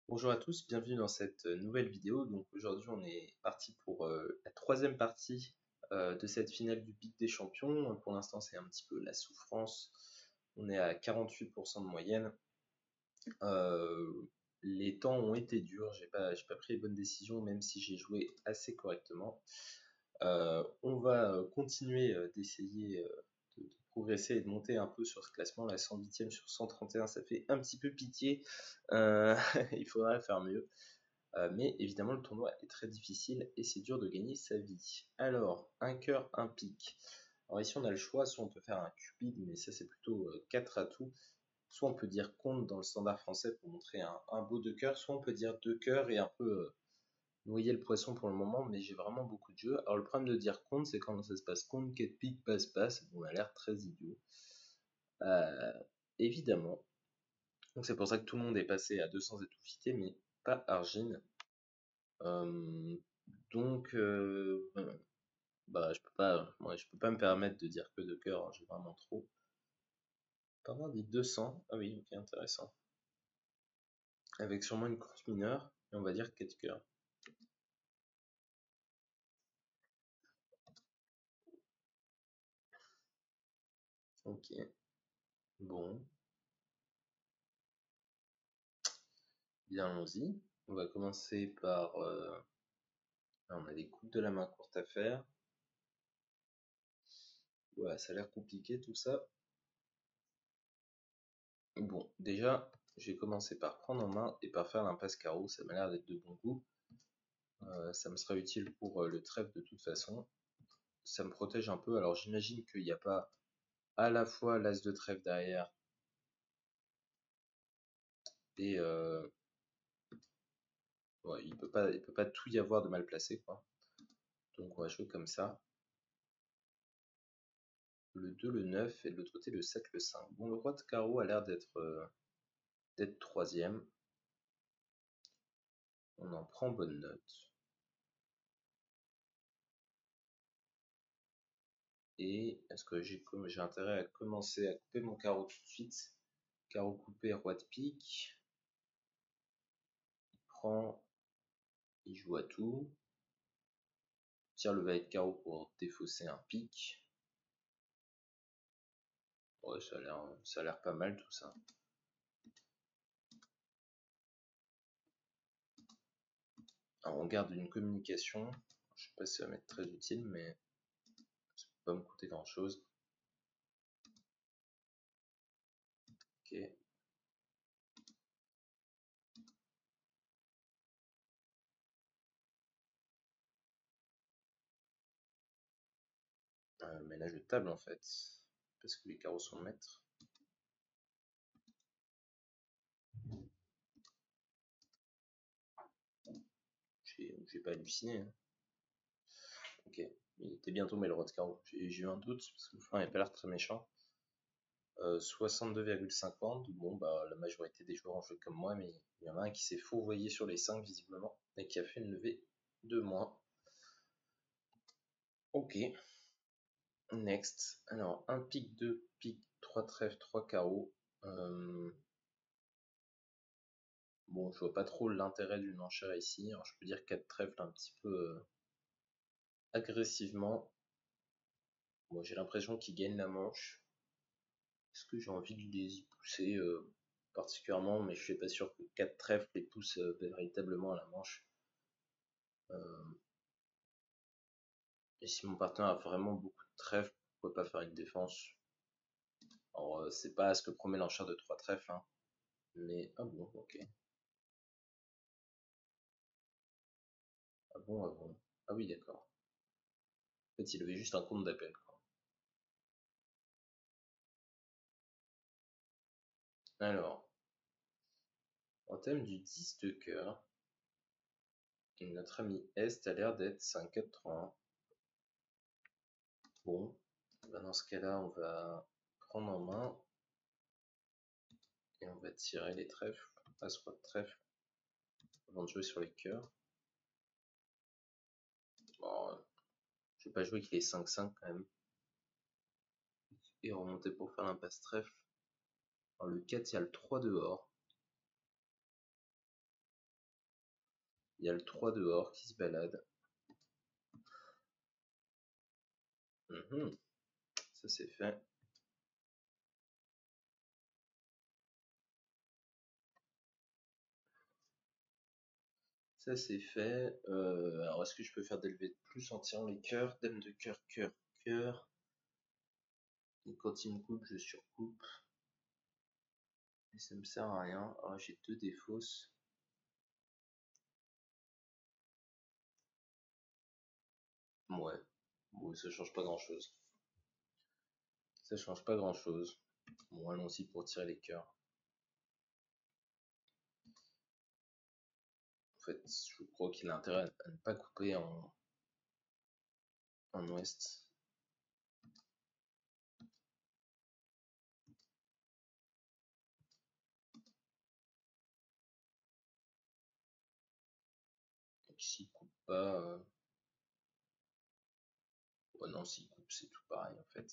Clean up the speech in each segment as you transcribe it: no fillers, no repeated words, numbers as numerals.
Bonjour à tous, bienvenue dans cette nouvelle vidéo. Donc aujourd'hui on est parti pour la troisième partie de cette finale du Ligue des Champions. Pour l'instant c'est un petit peu la souffrance. On est à 48% de moyenne. Euh, les temps ont été durs, j'ai pas pris les bonnes décisions même si j'ai joué assez correctement. On va continuer d'essayer de progresser et de monter un peu sur ce classement. La 108e sur 131, ça fait un petit peu pitié. Il faudrait faire mieux. Mais évidemment, le tournoi est très difficile et c'est dur de gagner sa vie. Alors, un cœur, un pic. Alors ici, on a le choix, soit on peut faire un cupide, mais ça c'est plutôt 4 atouts. Soit on peut dire compte dans le standard français pour montrer un beau deux cœurs, soit on peut dire deux cœurs et un peu noyer le poisson pour le moment, mais j'ai vraiment beaucoup de jeux. Alors le problème de dire compte, c'est quand ça se passe compte, 4 pique, passe, on a l'air très idiot. Euh, Évidemment. Donc c'est pour ça que tout le monde est passé à 200 étouffités, mais pas Argine. Euh, donc, bah, je peux pas me permettre de dire que de cœur, hein, j'ai vraiment trop. Pardon, dit 200. Ah oui, ok, intéressant. Avec sûrement une course mineure, et on va dire 4 cœurs. Ok, bon, bien, allons-y. On va commencer par. Là, on a des coupes de la main courte à faire. Ouais, ça a l'air compliqué tout ça. Bon, déjà, j'ai commencé par prendre en main et par faire l'impasse carreau, ça m'a l'air d'être de bon goût. Ça me sera utile pour le trèfle de toute façon. Ça me protège un peu, alors j'imagine qu'il n'y a pas à la fois l'as de trèfle derrière et ouais, il peut pas tout y avoir de mal placé quoi. Donc on va jouer comme ça. Le 2, le 9 et de l'autre côté le 7, le 5. Bon, le roi de carreau a l'air d'être troisième. On en prend bonne note. Et est-ce que j'ai intérêt à commencer à couper mon carreau tout de suite? Carreau coupé, roi de pique. Il prend, il joue à tout. Tire le valet de carreau pour défausser un pique. Ouais, ça a l'air pas mal tout ça. Alors on garde une communication. Je sais pas si ça va m'être très utile, mais ça peut pas me coûter grand chose. Ok. Mais là je table en fait. Parce que les carreaux sont maîtres. J'ai pas halluciné. Hein. Ok. Il était bien tombé le roi de carreau. J'ai eu un doute parce que le fin n'avait pas l'air très méchant. 62,50. Bon bah la majorité des joueurs ont joué comme moi, mais il y en a un qui s'est fourvoyé sur les 5 visiblement et qui a fait une levée de moins. Ok. Next. Alors, un pique, 2 pique, 3 trèfles, 3 carreaux. Bon, je vois pas trop l'intérêt d'une enchère ici. Alors, je peux dire 4 trèfles un petit peu agressivement. Moi, j'ai l'impression qu'il gagne la manche. Est-ce que j'ai envie de les y pousser particulièrement? Mais je suis pas sûr que 4 trèfles les poussent véritablement à la manche. Et si mon partenaire a vraiment beaucoup de trèfles, pourquoi pas faire une défense? Alors, c'est pas ce que promet l'enchère de 3 trèfles, hein. Mais, ah bon, ok. Ah bon, ah bon. Ah oui, d'accord. En fait, il avait juste un compte d'appel, quoi. Alors, en thème du 10 de cœur, notre ami Est a l'air d'être 5-4-3-1. Bon, bah dans ce cas-là, on va prendre en main et on va tirer les trèfles, As-Roi de trèfle, avant de jouer sur les cœurs. Bon, je vais pas jouer avec les 5-5 quand même. Et remonter pour faire l'impasse trèfle. Alors, le 4, il y a le 3 dehors. Il y a le 3 dehors qui se balade. Ça c'est fait. Ça c'est fait. Alors est-ce que je peux faire des levées de plus en tirant les cœurs? Dame de cœur, cœur, cœur. Et quand il me coupe, je surcoupe. Et ça me sert à rien. Ah, j'ai 2 défausses. Ouais. Bon, ça change pas grand chose. Ça change pas grand chose. Bon, allons-y pour tirer les cœurs. En fait, je crois qu'il a intérêt à ne pas couper en ouest. Donc s'il coupe pas... Oh non, s'il coupe, c'est tout pareil en fait.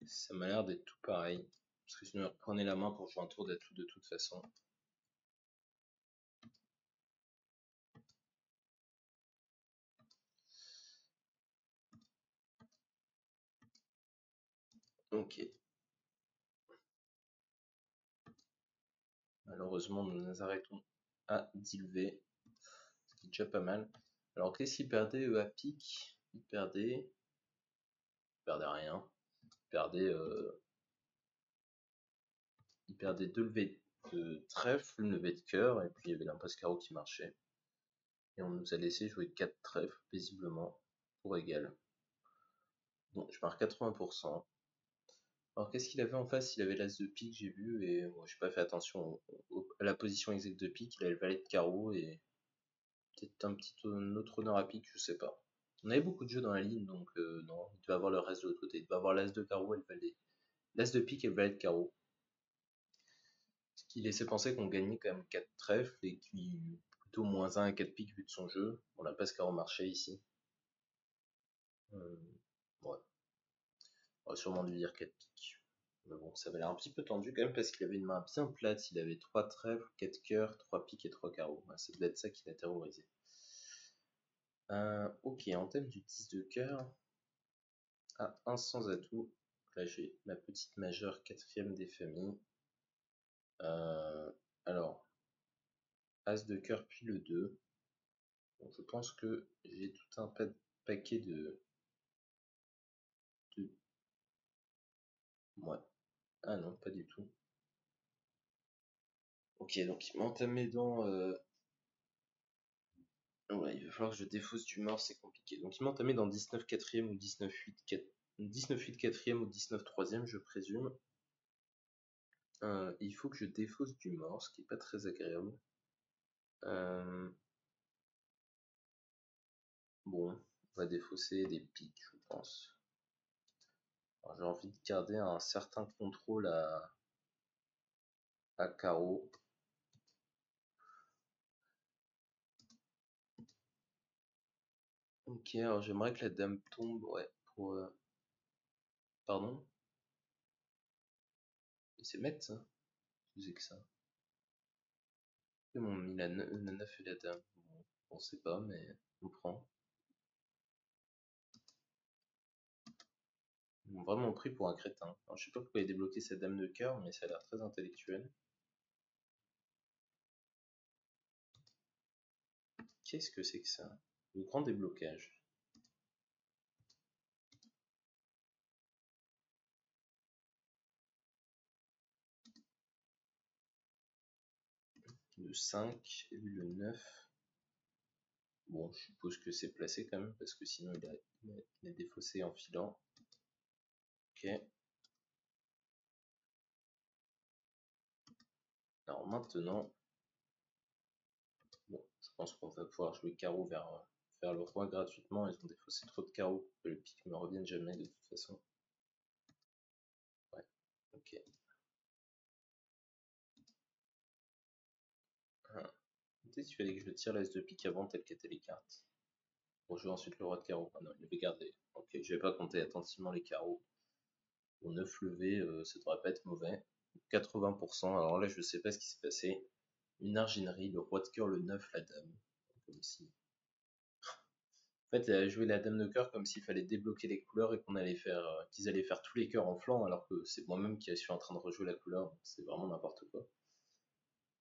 Ça m'a l'air d'être tout pareil. Parce que sinon, reprenez la main pour jouer un tour d'atout de toute façon. Ok. Malheureusement, nous nous arrêtons à 10 levées. Ce qui est déjà pas mal. Alors, qu'est-ce qu'il perdait à pique? Il perdait rien. Il perdait 2 levées de trèfle, une levée de cœur, et puis il y avait l'impasse carreau qui marchait. Et on nous a laissé jouer 4 trèfles paisiblement pour égal. Bon, je marque 80%. Alors qu'est-ce qu'il avait en face? Il avait l'as de pique, j'ai vu, et moi j'ai pas fait attention à la position exacte de pique. Il avait le valet de carreau et peut-être un autre honneur à pique, je sais pas. On avait beaucoup de jeux dans la ligne, donc non, il devait avoir le reste de l'autre côté. Il devait avoir l'as de carreau et le valet. L'as de pique et le valet de carreau. Ce qui laissait penser qu'on gagnait quand même 4 trèfles et qu'il plutôt moins 1 à 4 piques vu de son jeu. On n'a pas ce carreau marché ici. Ouais. On aurait sûrement dû dire 4 piques. Mais bon, ça avait l'air un petit peu tendu quand même parce qu'il avait une main bien plate. Il avait 3 trèfles, 4 cœurs, 3 piques et 3 carreaux. Ouais, ça devait être ça qui l'a terrorisé. Ok, en thème du 10 de cœur. Ah, un sans atout. Là, j'ai ma petite majeure, quatrième des familles. Alors, As de cœur puis le 2. Bon, je pense que j'ai tout un paquet de... Ouais. Ah non, pas du tout. Ok, donc il m'a entamé dans... Ouais, il va falloir que je défausse du mort, c'est compliqué. Donc il m'a entamé dans 19 quatrième ou 19 8 4... 19 8 quatrième ou 19 troisième, je présume. Il faut que je défausse du mort, ce qui est pas très agréable. Bon, on va défausser des piques, je pense. J'ai envie de garder un certain contrôle à carreau. Ok, alors j'aimerais que la dame tombe, ouais, pour... Pardon? C'est Metz, ça? Je faisais que ça. Ils m'ont mis la 9 et la dame. Bon, on sait pas, mais on prend. Ils m'ont vraiment pris pour un crétin. Alors, je sais pas pourquoi il a débloqué cette dame de cœur, mais ça a l'air très intellectuel. Qu'est-ce que c'est que ça? Le grand déblocage. Le 5 et lui le 9. Bon, je suppose que c'est placé quand même, parce que sinon il a défaussé en filant. Ok. Alors maintenant, bon, je pense qu'on va pouvoir jouer carreau vers le roi gratuitement. Ils ont défaussé trop de carreaux pour que le pic ne revienne jamais de toute façon. Ouais, ok. Peut-être qu'il fallait que je le tire l'as de pique avant, tel qu'étaient les cartes. Pour jouer ensuite le roi de carreau. Ah non, il avait gardé. Ok, je vais pas compter attentivement les carreaux. Au 9 levé, ça devrait pas être mauvais. 80%. Alors là, je sais pas ce qui s'est passé. Une arginerie, le roi de cœur, le 9, la dame. Comme si... En fait, elle a joué la dame de cœur comme s'il fallait débloquer les couleurs et qu'ils allaient faire tous les cœurs en flanc, alors que c'est moi-même qui suis en train de rejouer la couleur. C'est vraiment n'importe quoi.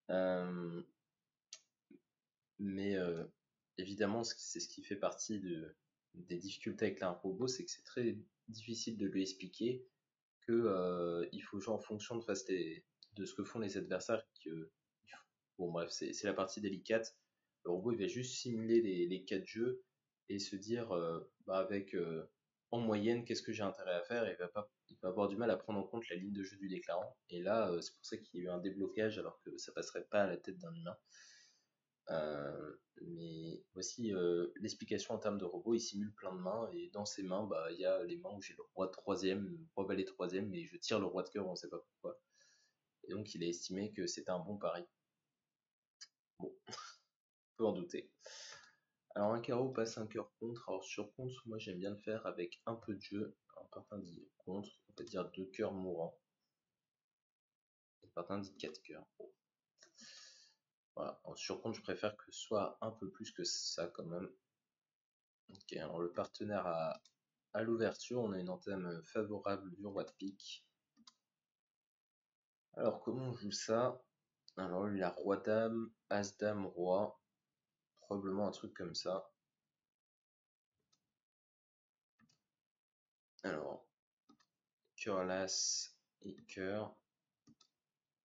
Euh, mais évidemment, c'est ce qui fait partie des difficultés avec un robot, c'est que c'est très difficile de lui expliquer que il faut jouer en fonction de ce que font les adversaires. Bon bref, c'est la partie délicate. Le robot il va juste simuler les cas de jeu et se dire avec en moyenne qu'est-ce que j'ai intérêt à faire, et il va avoir du mal à prendre en compte la ligne de jeu du déclarant. Et là c'est pour ça qu'il y a eu un déblocage alors que ça passerait pas à la tête d'un humain. Mais voici l'explication en termes de robot. Il simule plein de mains et dans ses mains, il y a les mains où j'ai le roi troisième, le roi valet troisième, et je tire le roi de cœur, on ne sait pas pourquoi. Et donc il a estimé que c'était un bon pari. Bon, on peut en douter. Alors un carreau passe un cœur contre. Alors sur contre, moi j'aime bien le faire avec un peu de jeu. Un partant dit contre, on peut dire 2 cœurs mourants. Et le partant dit 4 cœurs. Voilà, en surcompte, je préfère que ce soit un peu plus que ça quand même. Ok, alors le partenaire à l'ouverture, on a une entame favorable du roi de pique. Alors comment on joue ça? Alors lui, il a roi dame, as dame, roi. Probablement un truc comme ça. Alors, cœur las et cœur.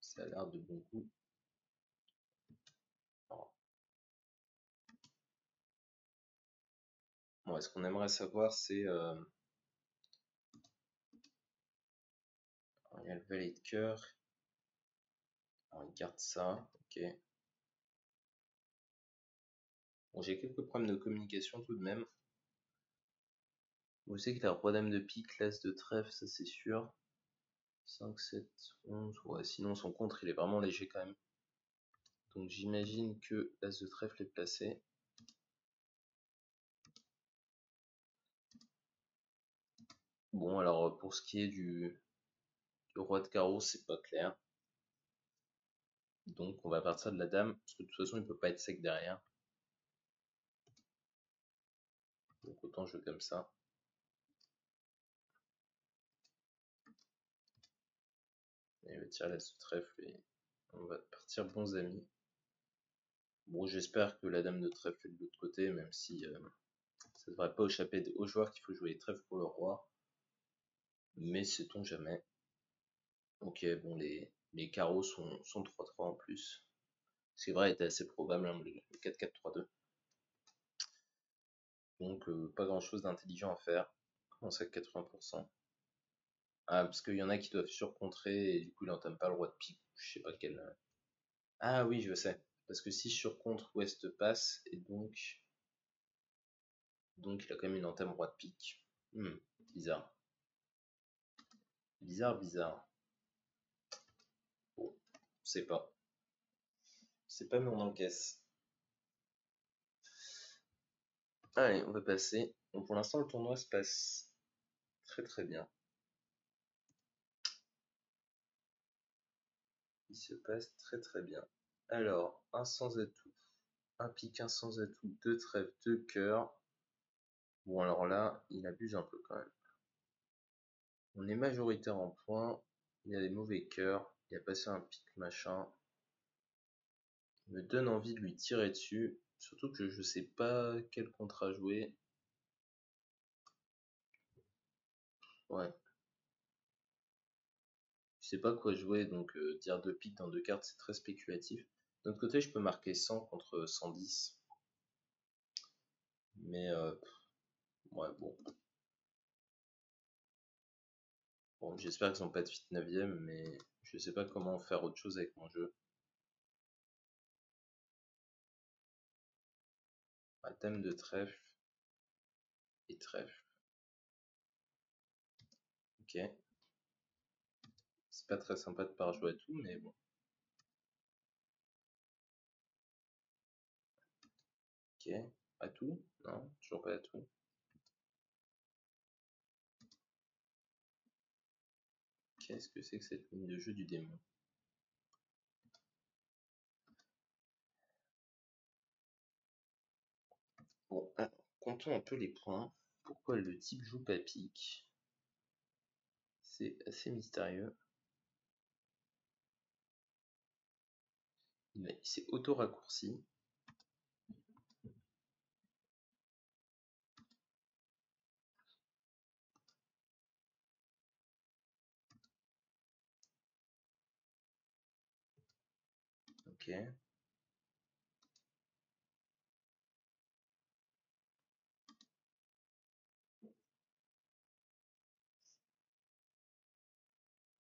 Ça a l'air de bon coup. Bon, ce qu'on aimerait savoir, c'est il y a le valet de cœur. Alors il garde ça, ok. Bon, j'ai quelques problèmes de communication tout de même. Vous savez qu'il a roi dame de pique, l'as de trèfle, ça c'est sûr. 5, 7, 11, ouais, sinon son contre il est vraiment léger quand même. Donc j'imagine que l'as de trèfle est placé. Bon, alors pour ce qui est du roi de carreau, c'est pas clair. Donc on va partir de la dame, parce que de toute façon il peut pas être sec derrière. Donc autant jouer comme ça. Et il va tirer l'as de trèfle et on va partir bons amis. Bon, j'espère que la dame de trèfle est de l'autre côté, même si ça ne devrait pas échapper aux joueurs qu'il faut jouer les trèfles pour le roi. Mais sait-on jamais. Ok, bon, les carreaux sont 3-3 en plus. C'est vrai, était assez probable, hein, le 4-4-3-2. Donc, pas grand chose d'intelligent à faire. Comment ça, 80%? Ah, parce qu'il y en a qui doivent surcontrer et du coup, il n'entame pas le roi de pique. Je sais pas quel. Ah oui, je sais. Parce que si je surcontre, ouest passe, et donc il a quand même une entame roi de pique. Bizarre. Bizarre, bizarre. Bon, c'est pas. C'est pas, mais on encaisse. Allez, on va passer. Bon, pour l'instant, le tournoi se passe très très bien. Il se passe très très bien. Alors, un sans atout, un pique, un sans atout, deux trèfles, deux cœurs. Bon, alors là, il abuse un peu quand même. On est majoritaire en points. Il y a des mauvais cœurs. Il a passé un pique machin. Il me donne envie de lui tirer dessus. Surtout que je sais pas quel contrat jouer. Ouais. Je sais pas quoi jouer, donc dire deux piques dans deux cartes, c'est très spéculatif. D'un autre côté, je peux marquer 100 contre 110. Mais ouais, bon. Bon, j'espère qu'ils n'ont pas de fit 9ème, mais je sais pas comment faire autre chose avec mon jeu. Un thème de trèfle et trèfle. Ok. C'est pas très sympa de pas rejouer à tout, mais bon. Ok. À tout? Non, toujours pas à tout. Ok. Qu'est-ce que c'est que cette ligne de jeu du démon? Bon, alors, comptons un peu les points. Pourquoi le type joue pas pique? C'est assez mystérieux. Il s'est auto-raccourci. Ok.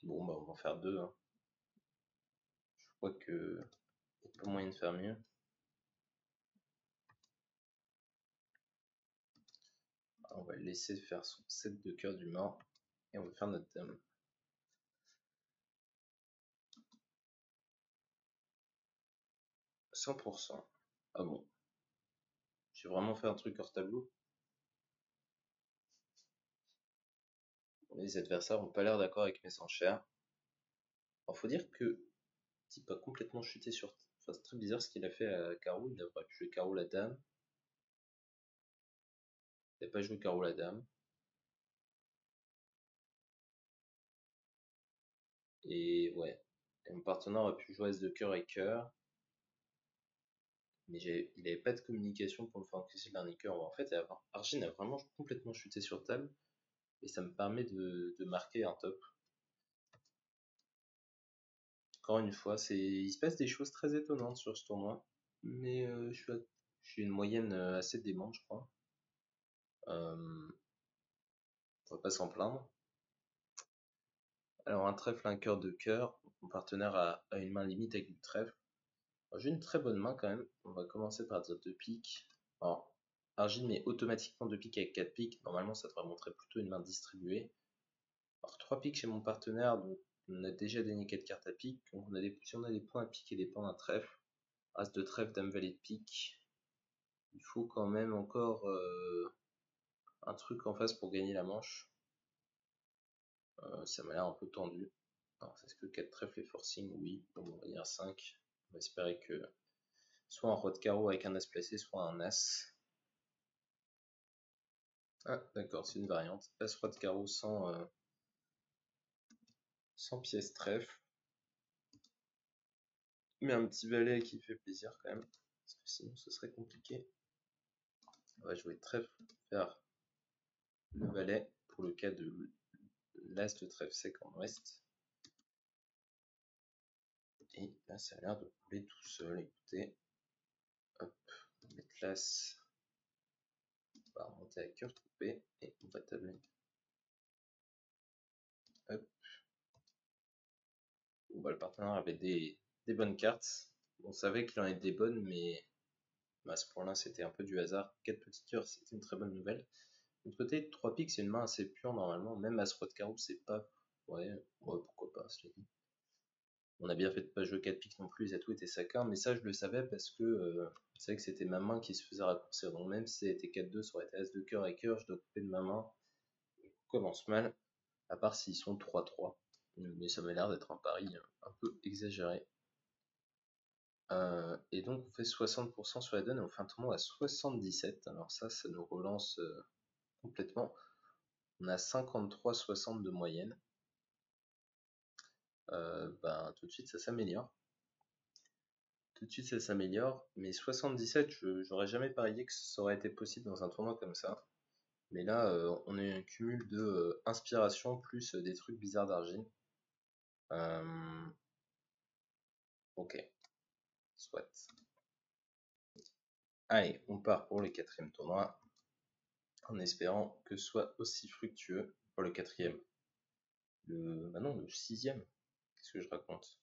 Bon, bah, on va en faire deux, hein. Je crois que il n'y a pas moyen de faire mieux. Alors, on va le laisser faire son set de cœur du mort. Et on va faire notre dame. 100%. Ah bon? J'ai vraiment fait un truc hors tableau? Les adversaires n'ont pas l'air d'accord avec mes enchères. Alors, faut dire que le type a complètement chuté sur. Enfin, c'est très bizarre ce qu'il a fait à carreau. Il aurait pu jouer carreau la dame. Il n'a pas joué carreau la dame. Et ouais. Et mon partenaire aurait pu jouer as de cœur et cœur. Mais il n'avait pas de communication pour me faire encaisser le dernier cœur. En fait, Argine a vraiment complètement chuté sur table. Et ça me permet de marquer un top. Encore une fois, il se passe des choses très étonnantes sur ce tournoi. Mais j'ai une moyenne assez démente, je crois. On va pas s'en plaindre. Alors un trèfle, un cœur de cœur. Mon partenaire a une main limite avec du trèfle. J'ai une très bonne main quand même. On va commencer par dire 2 piques. Alors, Argile met automatiquement 2 piques avec 4 piques. Normalement, ça devrait montrer plutôt une main distribuée. Alors 3 piques chez mon partenaire, donc on a déjà gagné 4 cartes à pique. Donc si on a des points à pique et des points à trèfle, as de trèfle, dame valet de pique, il faut quand même encore un truc en face pour gagner la manche. Ça m'a l'air un peu tendu. Alors, est-ce que 4 trèfle et forcing? Oui. Bon, on va dire 5. On va espérer que soit un roi de carreau avec un as placé, soit un as. Ah, d'accord, c'est une variante. As roi de carreau sans pièce trèfle. Mais un petit valet qui fait plaisir quand même. Parce que sinon ce serait compliqué. On va jouer trèfle vers le valet pour le cas de l'as de trèfle sec en ouest. Et là ça a l'air de couler tout seul. Écoutez. Hop, on va mettre l'as. On va remonter à cœur coupé et on va tabler. Hop. Bon, bah, le partenaire avait des bonnes cartes. On savait qu'il en avait des bonnes, mais à ce point-là, c'était un peu du hasard. 4 petites cœurs, c'était une très bonne nouvelle. De l'autre côté, 3 piques, c'est une main assez pure normalement. Même as roi de carreau, c'est pas. Ouais, pourquoi pas, je l'ai dit. On a bien fait de pas jouer 4 piques non plus, ça a tout été saccun, mais ça je le savais parce que je savais que c'était ma main qui se faisait raccourcir. Donc même si c'était 4-2, ça aurait été as de cœur et cœur, je dois couper de ma main. On commence mal, à part s'ils sont 3-3. Mais ça m'a l'air d'être un pari un peu exagéré. Et donc on fait 60% sur la donne et on fait un tournoi à 77. Alors ça nous relance complètement. On a 53-60 de moyenne. Tout de suite ça s'améliore. Mais 77, j'aurais jamais parié que ça aurait été possible dans un tournoi comme ça. Mais là, on a un cumul de inspiration plus des trucs bizarres d'Argile. Ok, soit. Allez, on part pour le 4e tournoi, en espérant que ce soit aussi fructueux pour le 4e. Bah non, le 6e. Qu'est-ce que je raconte?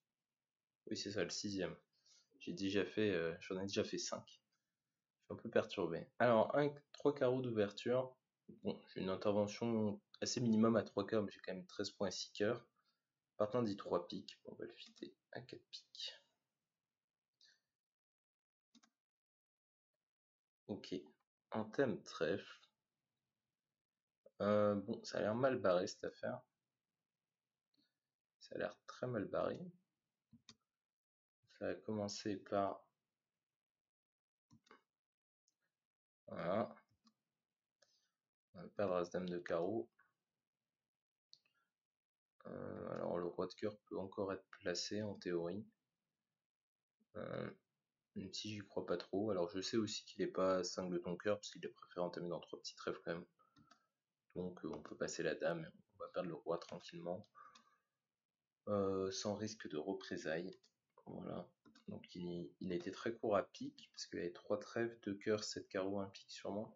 Oui, c'est ça, le 6e. J'en ai déjà fait 5. Je suis un peu perturbé. Alors, 3 carreaux d'ouverture. Bon, j'ai une intervention assez minimum à 3 cœurs, mais j'ai quand même 13 points à 6 cœurs. Partant dit 3 piques. Bon, on va le fitter à 4 piques. Ok. En thème trèfle. Bon, ça a l'air mal barré cette affaire. Ça a l'air très mal barré. Ça va commencer par... Voilà. On va perdre As-Dame de carreau. Alors le roi de cœur peut encore être placé en théorie. Même si j'y crois pas trop. Alors je sais aussi qu'il n'est pas 5 de ton cœur, parce qu'il a préféré entamer dans 3 petits trèfles quand même. Donc on peut passer la dame, on va perdre le roi tranquillement. Sans risque de représailles. Voilà. Donc il a été très court à pique, parce qu'il y avait 3 trèfles, 2 cœurs, 7 carreaux, 1 pique sur moi.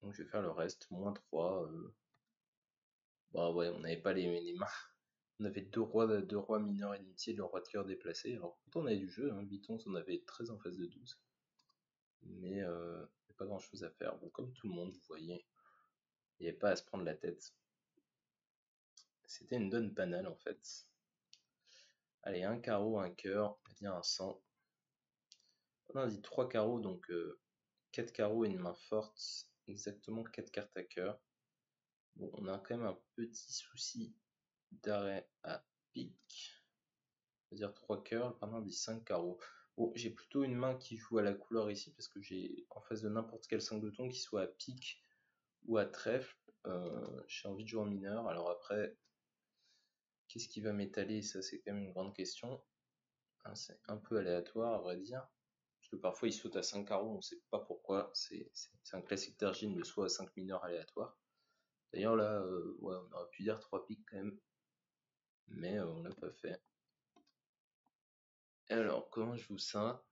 Donc je vais faire le reste, moins 3. Bah ouais, on n'avait pas les mains. On avait deux rois mineurs inutiles et le roi de cœur déplacé. Alors pourtant on avait du jeu, hein. Bitons on avait 13 en face de 12. Mais pas grand chose à faire. Bon, comme tout le monde, vous voyez, il n'y avait pas à se prendre la tête. C'était une donne banale en fait. Allez, un carreau, un cœur, on va dire un 100. On a dit 3 carreaux, donc 4 carreaux et une main forte. Exactement 4 cartes à cœur. Bon, on a quand même un petit souci d'arrêt à pique. On va dire 3 cœurs, pardon, on dit 5 carreaux. Bon, j'ai plutôt une main qui joue à la couleur ici parce que j'ai en face de n'importe quel 5 de ton qui soit à pique ou à trèfle. J'ai envie de jouer en mineur. Alors après, qu'est-ce qui va m'étaler? Ça, c'est quand même une grande question. Hein, c'est un peu aléatoire, à vrai dire. Parce que parfois, il saute à 5 carreaux, on ne sait pas pourquoi. C'est un classique d'Argine, le saut à 5 mineurs aléatoire. D'ailleurs, là, ouais, on aurait pu dire 3 piques quand même. Mais on l'a pas fait. Et alors, comment je joue ça?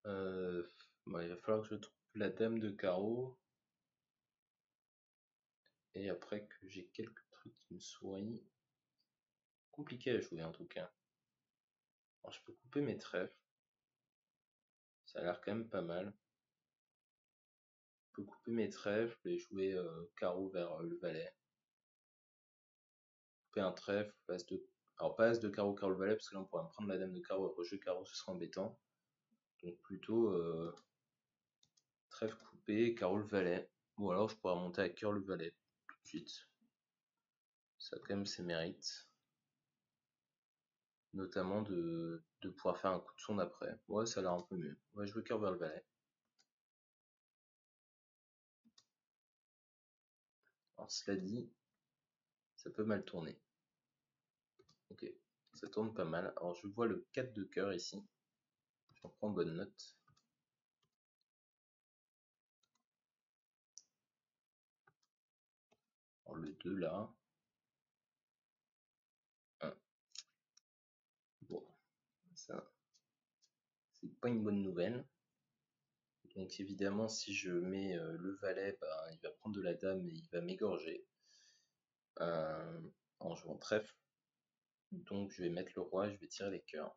Bon, il va falloir que je trouve la dame de carreau. Et après que j'ai quelques trucs qui me sourient. Compliqué à jouer en tout cas. Alors je peux couper mes trèfles. Ça a l'air quand même pas mal. Je peux couper mes trèfles et jouer carreau vers le valet. Couper un trèfle, passe de... Alors pas as de carreau, carreau le valet, parce que là on pourrait me prendre la dame de carreau et rejeu carreau, ce serait embêtant. Donc plutôt trèfle coupé, carreau le valet. Ou alors je pourrais monter à cœur le valet tout de suite. Ça a quand même ses mérites. Notamment de pouvoir faire un coup de sonde après. Ouais, ça a l'air un peu mieux. On va jouer cœur vers le valet. Alors cela dit, ça peut mal tourner. Ok, ça tourne pas mal. Alors je vois le 4 de cœur ici. J'en prends bonne note. Alors le 2 là. 1. Bon, ça, c'est pas une bonne nouvelle. Donc évidemment, si je mets le valet, bah, il va prendre de la dame et il va m'égorger en jouant trèfle. Donc je vais mettre le roi et je vais tirer les cœurs.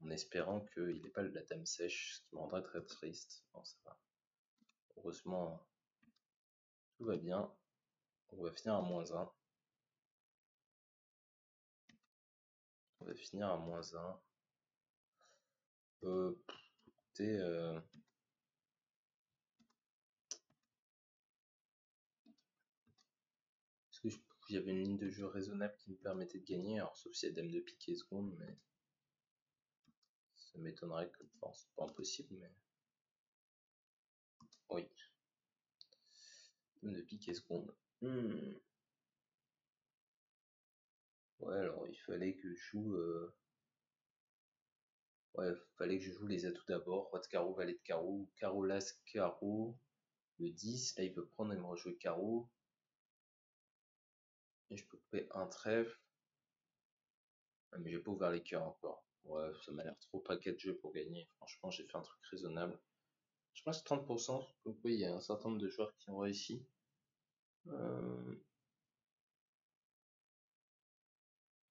En espérant qu'il n'ait pas la dame sèche, ce qui me rendrait très triste. Bon, ça va. Heureusement, tout va bien. On va finir à -1. On va finir à -1. Écoutez, parce que j'avais une ligne de jeu raisonnable qui me permettait de gagner, alors sauf si la dame de pique est seconde, mais ça m'étonnerait que, enfin, c'est pas impossible, mais oui, dame de pique est seconde. Ouais, alors il fallait que je joue, ouais, fallait que je joue les atouts d'abord, roi de carreau, valet de carreau, carreau las, carreau, le 10, là il peut prendre et me rejouer carreau, et je peux couper un trèfle. Ah, mais j'ai pas ouvert les cœurs encore. Ouais, ça m'a l'air trop paquet de jeu pour gagner. Franchement, j'ai fait un truc raisonnable. Je pense que 30%, donc oui, il y a un certain nombre de joueurs qui ont réussi.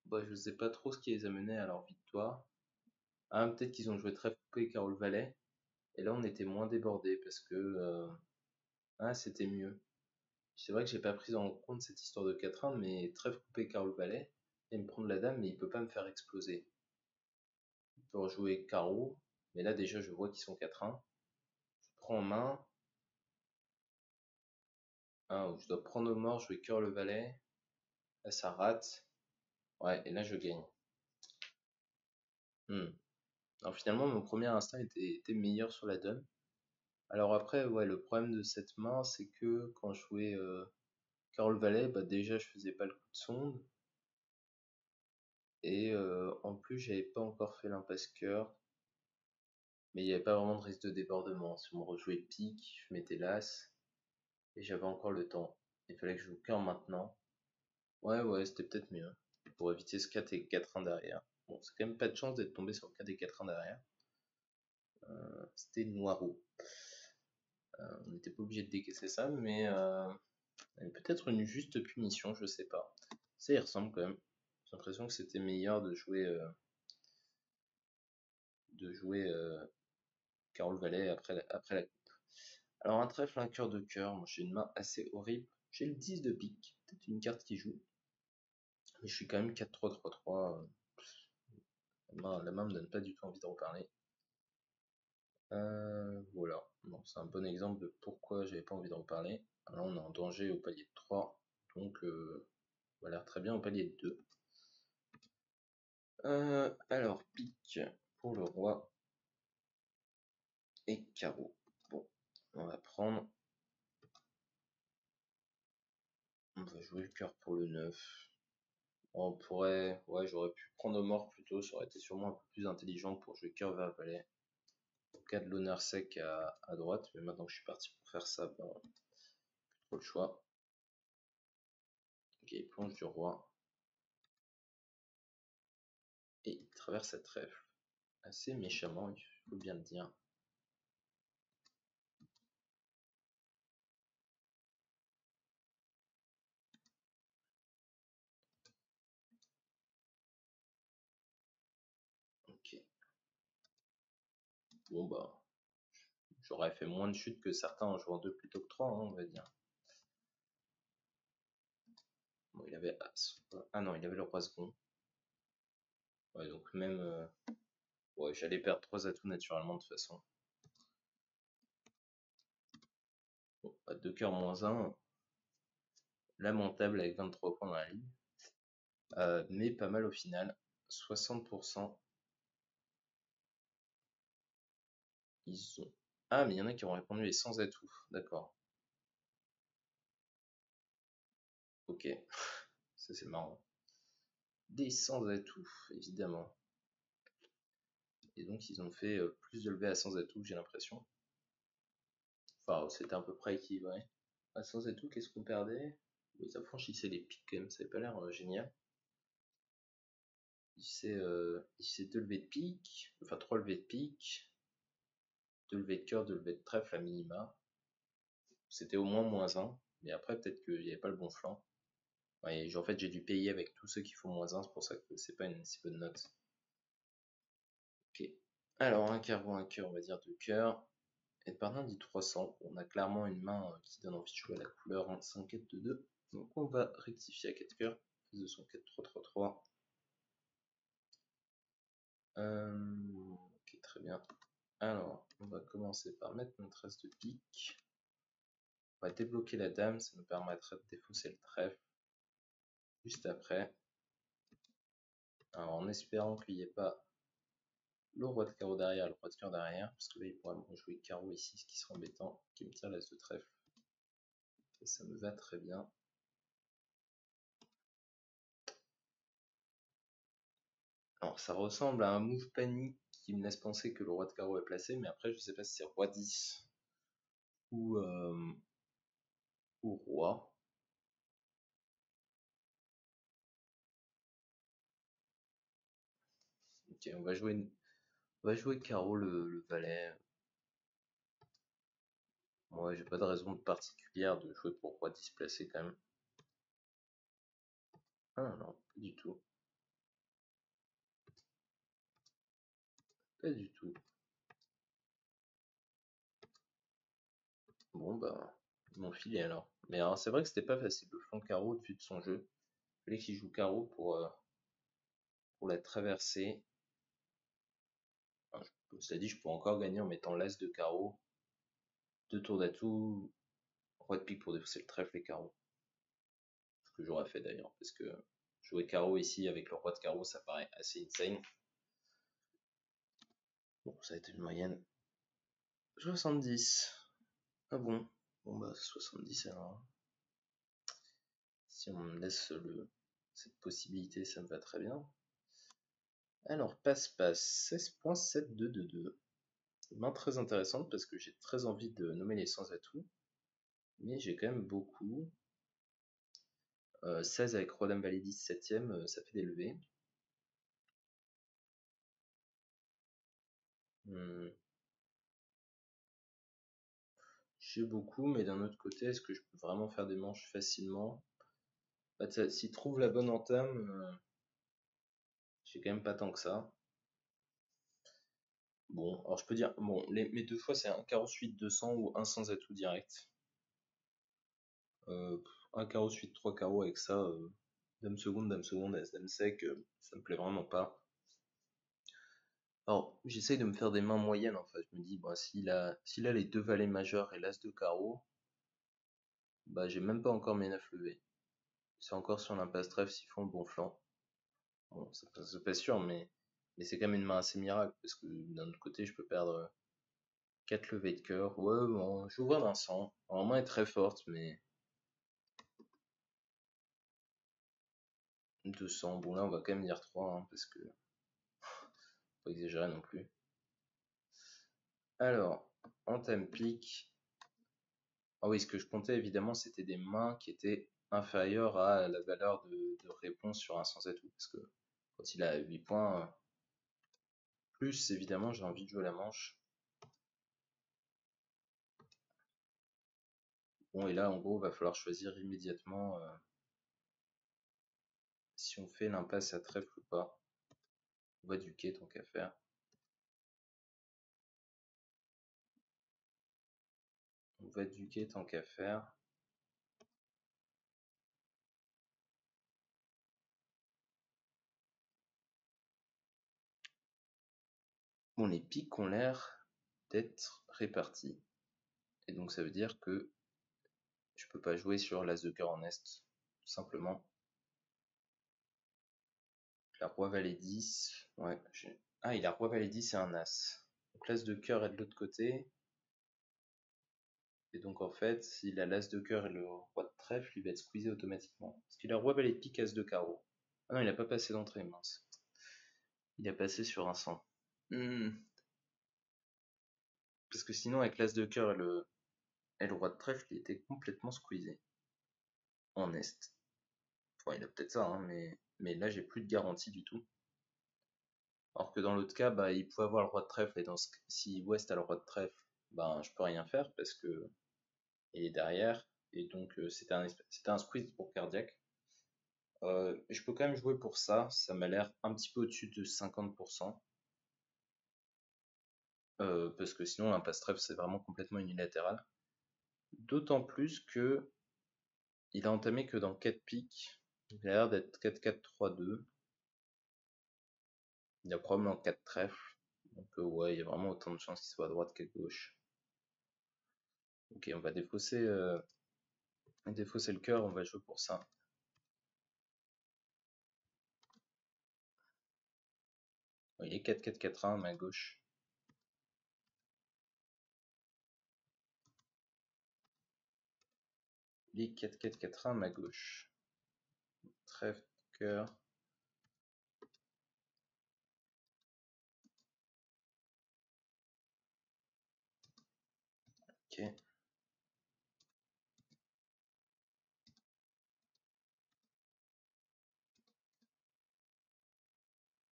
Bah, je sais pas trop ce qui les a menés à leur victoire. Ah, peut-être qu'ils ont joué très coupé Carole Valet. Et là, on était moins débordé parce que ah, c'était mieux. C'est vrai que j'ai pas pris en compte cette histoire de 4-1, mais trèfle coupé Carole Valet. Il me prendre la dame, mais il peut pas me faire exploser. Il peut rejouer carreau, mais là déjà je vois qu'ils sont 4-1. Je prends en main. Ah, où je dois prendre au mort, jouer cœur le valet. Là, ça rate. Ouais, et là, je gagne. Hmm. Alors finalement, mon premier instinct était meilleur sur la dame. Alors après, ouais, le problème de cette main, c'est que quand je jouais cœur le valet, bah déjà, je faisais pas le coup de sonde. Et en plus, j'avais pas encore fait l'impasse cœur. Mais il n'y avait pas vraiment de risque de débordement. Si on me rejouait pique, je mettais l'as. Et j'avais encore le temps. Il fallait que je joue cœur maintenant. Ouais, ouais, c'était peut-être mieux. Pour éviter ce 4 et 4-1 derrière. Bon, c'est quand même pas de chance d'être tombé sur le 4 et 4-1 derrière. C'était Noirou. On n'était pas obligé de décaisser ça, mais peut-être une juste punition, je sais pas. Ça y ressemble quand même. J'ai l'impression que c'était meilleur de jouer Carole Valet après la coupe. Alors un trèfle, un cœur de cœur, moi j'ai une main assez horrible. J'ai le 10 de pique, peut-être une carte qui joue. Mais je suis quand même 4-3-3-3. La main me donne pas du tout envie de reparler. Voilà, bon, c'est un bon exemple de pourquoi j'avais pas envie de reparler. Là on est en danger au palier de 3, donc on a l'air très bien au palier de 2. Alors, pique pour le roi et carreau. Bon, on va prendre. On va jouer le cœur pour le 9. On pourrait. Ouais, j'aurais pu prendre au mort plus tôt, ça aurait été sûrement un peu plus intelligent pour jouer cœur vers valet. Au cas de l'honneur sec à droite, mais maintenant que je suis parti pour faire ça, ben, plus trop le choix. Ok, plonge du roi. Et il traverse cette trèfle. Assez méchamment, il faut bien le dire. Ok. Bon bah, j'aurais fait moins de chutes que certains en jouant 2 plutôt que 3, hein, on va dire. Bon, il avait As. Ah non, il avait le roi second. Ouais, donc même. Ouais, j'allais perdre 3 atouts naturellement de toute façon. Bon, pas 2 cœurs moins 1. Lamentable avec 23 points dans la ligne. Mais pas mal au final. 60%. Ils ont. Ah, mais il y en a qui ont répondu les sans atouts. D'accord. Ok. Ça, c'est marrant. Des sans atouts, évidemment. Et donc, ils ont fait plus de levées à sans atouts, j'ai l'impression. Enfin, c'était à peu près équilibré. À sans atouts, qu'est-ce qu'on perdait? Ils affranchissaient les pics quand même, ça avait pas l'air génial. Il s'est 2 levées de pique, enfin 3 levées de pique, 2 levées de cœur, 2 levées de trèfle à minima. C'était au moins moins 1, mais après peut-être qu'il n'y avait pas le bon flanc. Ouais, en fait j'ai dû payer avec tous ceux qui font moins 1, c'est pour ça que c'est pas une si bonne note. Ok. Alors un carreau, un cœur, on va dire 2 cœurs. Et par dit 300, on a clairement une main qui donne envie de jouer à la couleur en 5 4 de 2. Donc on va rectifier à 4 cœurs, de son 4 3 3 3. Ok, très bien. Alors, on va commencer par mettre notre as de pique. On va débloquer la dame, ça nous permettra de défausser le trèfle juste après. Alors, en espérant qu'il n'y ait pas le roi de carreau derrière et le roi de cœur derrière, parce que là, il pourra me jouer carreau ici, ce qui sera embêtant, qui me tire l'as de trèfle. Et ça me va très bien. Alors, ça ressemble à un move panique qui me laisse penser que le roi de carreau est placé, mais après, je sais pas si c'est roi 10 ou roi. Ok, on va jouer carreau le valet. Moi, j'ai pas de raison particulière de jouer pour roi 10 placé quand même. Ah non, pas du tout. Pas du tout. Bon bah, mon filet alors. Mais alors c'est vrai que c'était pas facile le flanc carreau au-dessus de son jeu. Il fallait qu'il joue carreau pour la traverser. Enfin, cela dit, je pourrais encore gagner en mettant l'as de carreau. 2 tours d'atout. roi de pique pour défausser le trèfle et carreau. Ce que j'aurais fait d'ailleurs, parce que jouer carreau ici avec le roi de carreau, ça paraît assez insane. Bon, ça a été une moyenne 70. Ah bon? Bon bah 70 alors. Si on me laisse cette possibilité, ça me va très bien. Alors, passe-passe, 16.7222. Main très intéressante parce que j'ai très envie de nommer les sans atouts. Mais j'ai quand même beaucoup. 16 avec Roi Dame Valet 10 7ème, ça fait des levées. J'ai beaucoup, mais d'un autre côté, est-ce que je peux vraiment faire des manches facilement? Bah, s'il trouve la bonne entame, j'ai quand même pas tant que ça. Bon, alors je peux dire, bon, mes deux choix c'est un carreau suite 200 ou un sans atout direct. Un carreau suite 3 carreaux avec ça, dame seconde, as dame sec, ça me plaît vraiment pas. Alors, j'essaye de me faire des mains moyennes en fait. Je me dis, bah, s'il a les deux valets majeurs et l'as de carreau, bah j'ai même pas encore mes 9 levés. C'est encore sur l'impasse trèfle s'ils font le bon flanc. Bon, c'est pas sûr, mais c'est quand même une main assez miracle, parce que d'un autre côté, je peux perdre 4 levées de cœur. Ouais, bon, j'ouvre un 100. Alors, main est très forte, mais 200. Bon, là, on va quand même dire 3, hein, parce que faut pas exagérer non plus. Alors, entame pique. Ah oui, ce que je comptais évidemment, c'était des mains qui étaient inférieures à la valeur de réponse sur un sans atout. Parce que quand il a 8 points, plus évidemment, j'ai envie de jouer la manche. Bon, et là, en gros, va falloir choisir immédiatement si on fait l'impasse à trèfle ou pas. On va du quai tant qu'à faire. On va du quai tant qu'à faire. Bon, les piques ont l'air d'être répartis. Et donc ça veut dire que je peux pas jouer sur l'as de cœur en est, tout simplement. La roi valet 10. Ouais, ah, il a roi valet 10 et un as. Donc l'as de cœur est de l'autre côté. Et donc en fait, s'il a l'as de cœur et le roi de trèfle, il va être squeezé automatiquement. Parce qu'il a roi valet de pique, as de carreau. Ah non, il a pas passé d'entrée, mince. Il a passé sur un 100. Parce que sinon, avec l'as de cœur et le roi de trèfle, il était complètement squeezé. En est. Enfin, il a peut-être ça, hein, mais là, j'ai plus de garantie du tout. Alors que dans l'autre cas, bah, il pouvait avoir le roi de trèfle, et si West a le roi de trèfle, ben, je peux rien faire parce que il est derrière, et donc c'était un squeeze pour cardiaque. Je peux quand même jouer pour ça m'a l'air un petit peu au-dessus de 50%. Parce que sinon, l'impasse trèfle, c'est vraiment complètement unilatéral. D'autant plus que il a entamé que dans 4 piques. Il a l'air d'être 4-4-3-2. Il y a probablement 4 trèfles. Donc ouais, il y a vraiment autant de chances qu'il soit à droite qu'à gauche. Ok, on va défausser le cœur, on va jouer pour ça. Il est 4-4-4-1 à ma gauche. Il est 4-4-4-1 à ma gauche. Trèfle, cœur. Ok.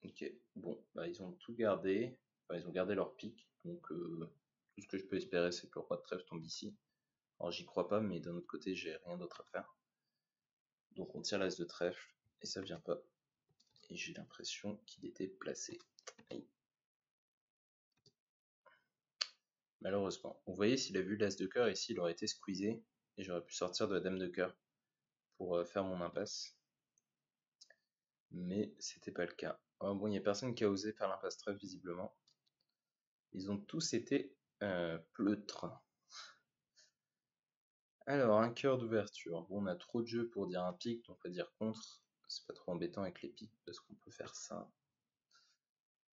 Ok, bon, bah, ils ont tout gardé. Enfin, ils ont gardé leur pique. Donc, tout ce que je peux espérer, c'est que le roi de trèfle tombe ici. Alors, j'y crois pas, mais d'un autre côté, j'ai rien d'autre à faire. Donc, on tire l'as de trèfle, et ça vient pas. Et j'ai l'impression qu'il était placé. Aïe. Malheureusement. Vous voyez, s'il a vu l'as de cœur ici, il aurait été squeezé, et j'aurais pu sortir de la dame de cœur pour faire mon impasse. Mais c'était pas le cas. Bon, il n'y a personne qui a osé faire l'impasse trèfle, visiblement. Ils ont tous été pleutres. Alors, un cœur d'ouverture. Bon, on a trop de jeux pour dire un pic, donc on va dire contre. C'est pas trop embêtant avec les pics parce qu'on peut faire ça.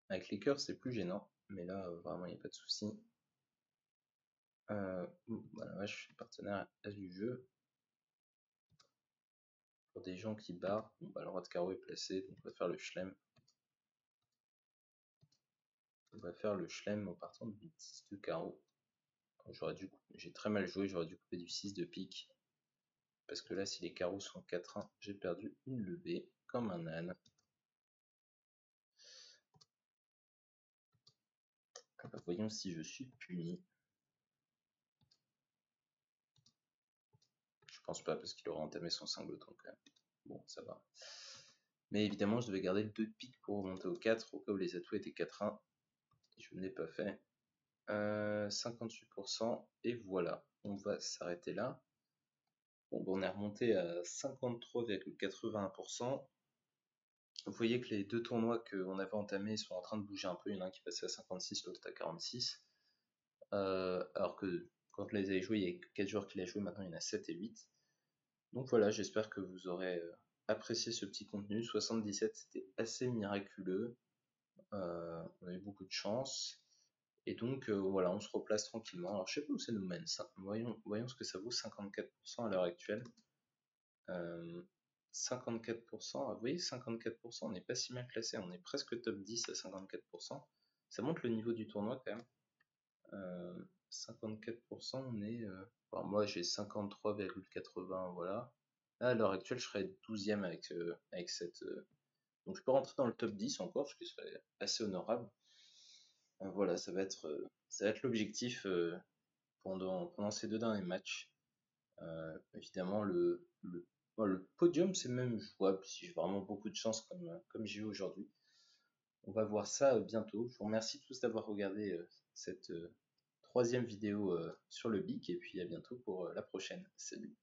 Avec les cœurs, c'est plus gênant, mais là, vraiment, il n'y a pas de souci. Voilà, je suis partenaire du jeu. Pour des gens qui barrent, bon, bah, le roi de carreau est placé, donc on va faire le chelem. On va faire le chelem en partant du 10 de carreau. J'ai très mal joué, j'aurais dû couper du 6 de pique. Parce que là, si les carreaux sont 4-1, j'ai perdu une levée, comme un âne. Voyons si je suis puni. Je pense pas, parce qu'il aurait entamé son singleton quand même. Bon, ça va. Mais évidemment, je devais garder le 2 de pique pour remonter au 4, au cas où les atouts étaient 4-1. Je ne l'ai pas fait. 58%, et voilà. On va s'arrêter là. Bon, on est remonté à 53,81%. Vous voyez que les deux tournois qu'on avait entamés sont en train de bouger un peu. Il y en a un qui passait à 56, l'autre à 46. Alors que quand je les avais joués, il y a 4 joueurs qui l'avaient joué, maintenant il y en a 7 et 8. Donc voilà, j'espère que vous aurez apprécié ce petit contenu. 77, c'était assez miraculeux. On a eu beaucoup de chance. Et donc voilà, on se replace tranquillement. Alors je sais pas où ça nous mène ça. Voyons ce que ça vaut, 54% à l'heure actuelle. 54%, vous voyez, 54%, on n'est pas si mal classé, on est presque top 10 à 54%. Ça montre le niveau du tournoi quand même. 54%, on est. Enfin, moi j'ai 53,80, voilà. Là, à l'heure actuelle, je serais 12ème avec cette. Donc je peux rentrer dans le top 10 encore, ce qui serait assez honorable. Voilà, ça va être l'objectif pendant ces 2 derniers matchs. Évidemment, le podium, c'est même jouable si j'ai vraiment beaucoup de chance comme j'ai eu aujourd'hui. On va voir ça bientôt. Je vous remercie tous d'avoir regardé cette troisième vidéo sur le BIC et puis à bientôt pour la prochaine. Salut!